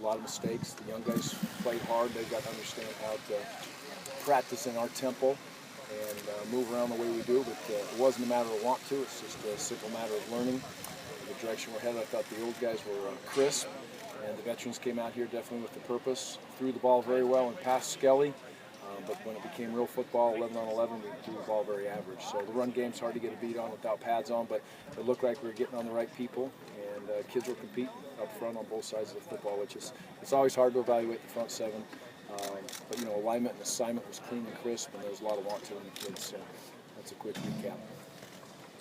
lot of mistakes. The young guys played hard. They've got to understand how to practice in our tempo and move around the way we do. But it wasn't a matter of want to. It's just a simple matter of learning the direction we're headed. I thought the old guys were crisp, and the veterans came out here definitely with the purpose. Threw the ball very well and passed Skelly. But when it became real football, 11 on 11, we threw the ball very average. So the run game's hard to get a beat on without pads on, but it looked like we were getting on the right people, and kids were competing up front on both sides of the football, which is, it's always hard to evaluate the front seven. But, you know, alignment and assignment was clean and crisp, and there was a lot of want to in the kids. So that's a quick recap.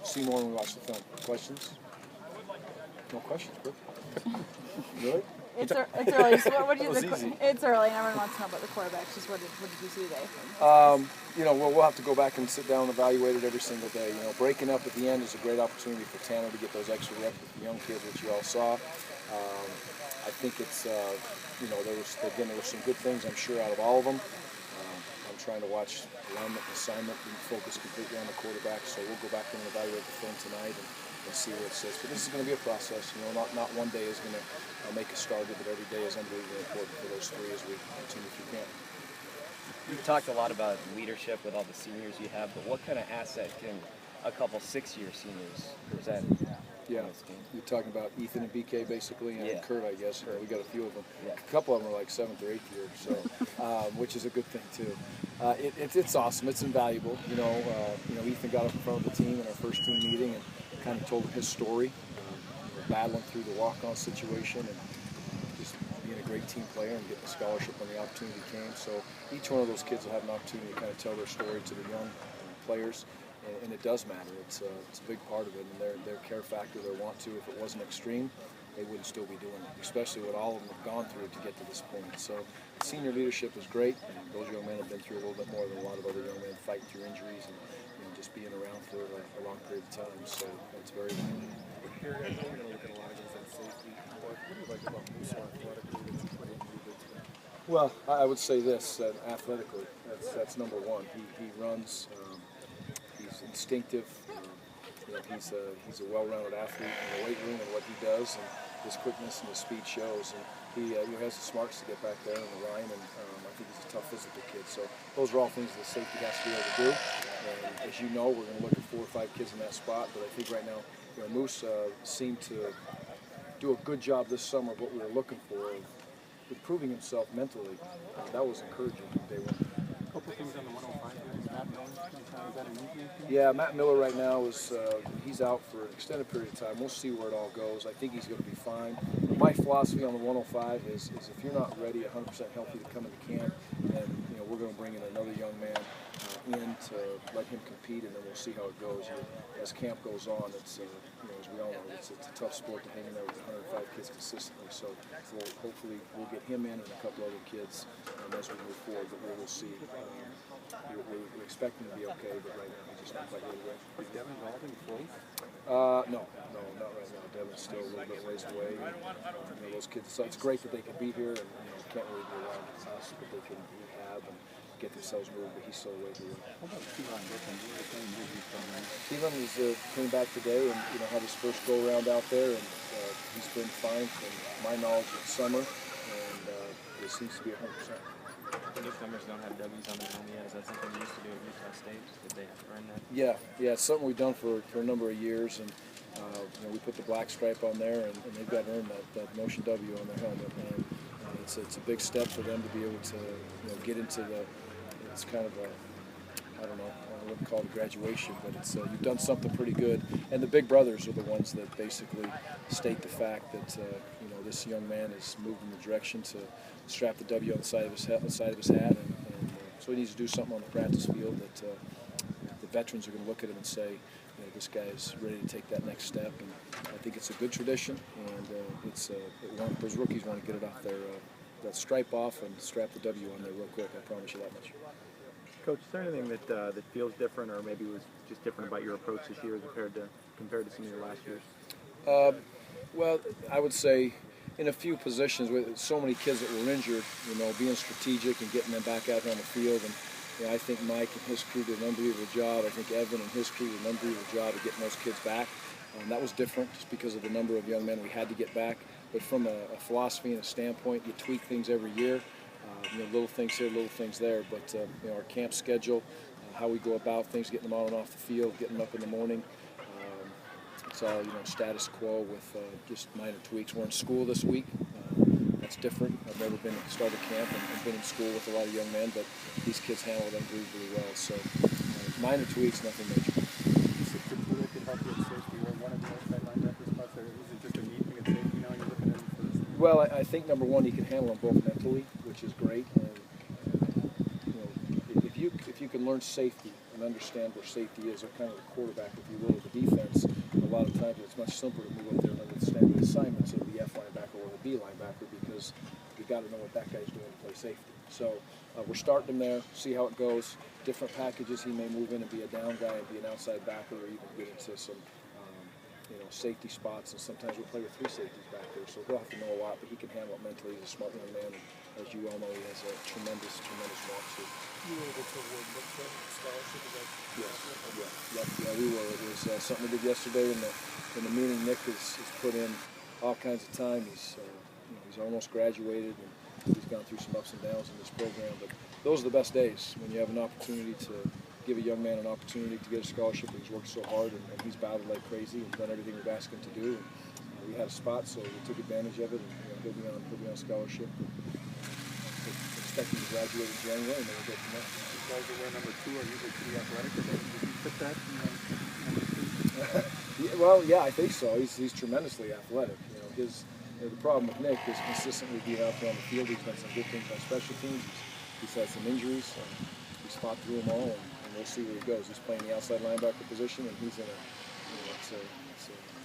See more when we watch the film. Questions? No questions, bro. Really? It's early. So what did it's early, and everyone wants to know about the quarterbacks. Just what did you see today? You know, we'll have to go back and sit down and evaluate it every single day. You know, breaking up at the end is a great opportunity for Tanner to get those extra reps with the young kids, which you all saw. I think it's, you know, there were some good things, I'm sure, out of all of them. I'm trying to watch alignment and assignment and focus completely on the quarterback, so we'll go back in and evaluate the film tonight and see what it says. But this is going to be a process. You know, not one day is going to make us started, but every day is unbelievably important for those three as we continue through camp. You've talked a lot about leadership with all the seniors you have, but what kind of asset can a couple six-year seniors present? Yeah, you're talking about Ethan and BK basically, and yeah. Kurt, I guess. Kurt. We got a few of them. Yeah. A couple of them are like 7th or 8th year, so which is a good thing too. It's awesome. It's invaluable. You know, Ethan got up in front of the team in our first team meeting and kind of told his story, battling through the walk-on situation and just being a great team player and getting a scholarship when the opportunity came. So each one of those kids will have an opportunity to kind of tell their story to the young players. And it does matter. It's a big part of it, and their care factor, their want to. If it wasn't extreme, they wouldn't still be doing it, especially what all of them have gone through to get to this point. So senior leadership is great. Those young men have been through a little bit more than a lot of other young men, fighting through injuries and just being around for a long period of time. So it's very valuable. Gary, I know we're going to look at a lot of guys at safety, but what do you like about Musa athletically that you put in today? Well, I would say this, athletically, that's number one. He runs. He's instinctive. He's a well-rounded athlete in the weight room and what he does, and his quickness and his speed shows. And he has the smarts to get back there in the line, and I think he's a tough physical kid. So those are all things that the safety has to be able to do. And as you know, we're going to look at 4 or 5 kids in that spot. But I think right now, Moose seemed to do a good job this summer of what we were looking for, of improving himself mentally. That was encouraging from day one. A couple things on the 105 here. Matt Miller, is that a new thing? Yeah, Matt Miller right now he's out for an extended period of time. We'll see where it all goes. I think he's going to be fine. My philosophy on the 105 is if you're not ready, 100% healthy to come into camp, then we're going to bring in another young man in to let him compete, and then we'll see how it goes. As camp goes on, it's as we all know, it's a tough sport to hang in there with 105 kids consistently. So hopefully we'll get him in and a couple other kids as we move forward. But we'll see. We expect him to be okay, but right now he's just not quite ready. Is Devin Golden close? No, not right now. Devin's still a little bit ways away. Those kids. So it's great that they can be here, and can't really be around us, but they can rehab and get themselves moved. But he's still way away. How about Keelan Griffin? Keelan came back today and had his first go around out there, and he's been fine from my knowledge of summer, and it seems to be 100%. The newcomers don't have W's on their own yet. Is that something we used to do at Utah State? Did they have to earn that? Yeah, it's something we've done for a number of years, and we put the black stripe on there, and they've got to earn that motion W on their helmet, and it's a big step for them to be able to get into it's kind of I don't wouldn't call it a graduation, but it's you've done something pretty good, and the big brothers are the ones that basically state the fact that this young man is moved in the direction to strap the W on the side of his hat, and so he needs to do something on the practice field that the veterans are going to look at him and say, this guy is ready to take that next step, and I think it's a good tradition, and those rookies want to get it off that stripe off and strap the W on there real quick. I promise you that much. Coach, is there anything that feels different, or maybe was just different about your approach this year compared to some of your last years? Well, I would say in a few positions with so many kids that were injured, being strategic and getting them back out here on the field. And I think Mike and his crew did an unbelievable job. I think Evan and his crew did an unbelievable job of getting those kids back. That was different just because of the number of young men we had to get back. but from a philosophy and a standpoint, you tweak things every year. Little things here, little things there. But our camp schedule, how we go about things, getting them on and off the field, getting them up in the morning. It's all status quo with just minor tweaks. We're in school this week. That's different. I've never been at the start of camp and been in school with a lot of young men, but these kids handle them really well. So minor tweaks, nothing major. Well, I think number one, he can handle them both mentally, which is great. If you can learn safety and understand where safety is, or kind of the quarterback, if you will, of the defense, a lot of times it's much simpler to move up there and understand the assignments of the F linebacker or the B linebacker, because you got to know what that guy's doing to play safety. So we're starting him there, see how it goes. Different packages, he may move in and be a down guy and be an outside backer, or even get into some safety spots, and sometimes we'll play with 3 safeties back there, so he'll have to know a lot, but he can handle it mentally. He's a smart young man, and as you all know, he has a tremendous walk to. You were able to award what scholarship is that? Yeah, we were. It was something we did yesterday in the meeting. Nick has put in all kinds of time. He's almost graduated, and he's gone through some ups and downs in this program, but those are the best days, when you have an opportunity to give a young man an opportunity to get a scholarship. He's worked so hard, and he's battled like crazy and done everything we've asked him to do. And we had a spot, so we took advantage of it, and he'll be on scholarship. Expecting to graduate in January, and then we'll go from there. You guys are wearing number 2 are usually pretty athletic. Did you fit that? Yeah, I think so. He's tremendously athletic. The problem with Nick is consistently being out there on the field. He's done some good things on special teams. He's had some injuries. He's fought through them all, and we'll see where he goes. He's playing the outside linebacker position, and he's in it's a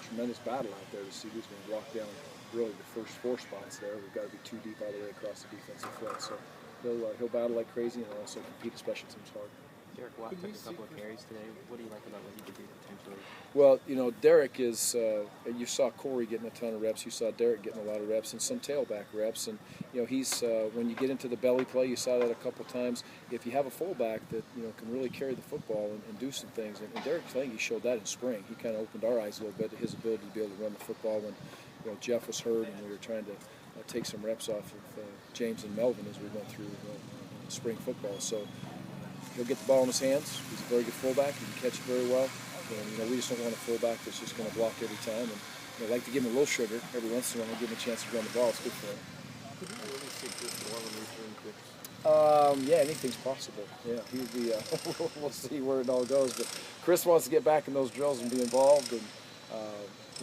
tremendous battle out there to see who's going to walk down really the first 4 spots there. We've got to be 2 deep all the way across the defensive front. So he'll battle like crazy, and also compete special teams hard. Derek Watt took a couple of carries today. What do you like about what he could do potentially? Well, Derek is, you saw Corey getting a ton of reps. You saw Derek getting a lot of reps and some tailback reps. And, he's, when you get into the belly play, you saw that a couple times. If you have a fullback that, can really carry the football and do some things. And Derek, I think he showed that in spring. He kind of opened our eyes a little bit to his ability to be able to run the football when, Jeff was hurt and we were trying to take some reps off of James and Melvin as we went through spring football. So he'll get the ball in his hands. He's a very good fullback. He can catch it very well. And we just don't want a fullback that's just going to block every time. And like to give him a little sugar every once in a while, give him a chance to run the ball. It's good for him. Could you really see Chris more when returning kicks? Yeah, anything's possible. Yeah, he'd be. We'll see where it all goes. But Chris wants to get back in those drills and be involved, and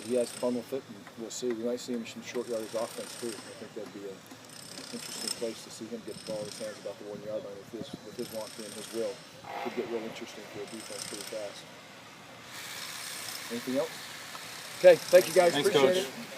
he has fun with it. And we'll see. We might see him in some short yardage offense too. I think that'd be an interesting place to see him get the ball in his hands about the 1 yard line with his want to and his will. It could get real interesting for a defense pretty fast. Anything else? Okay, thank you guys. Thanks, Appreciate Coach. it.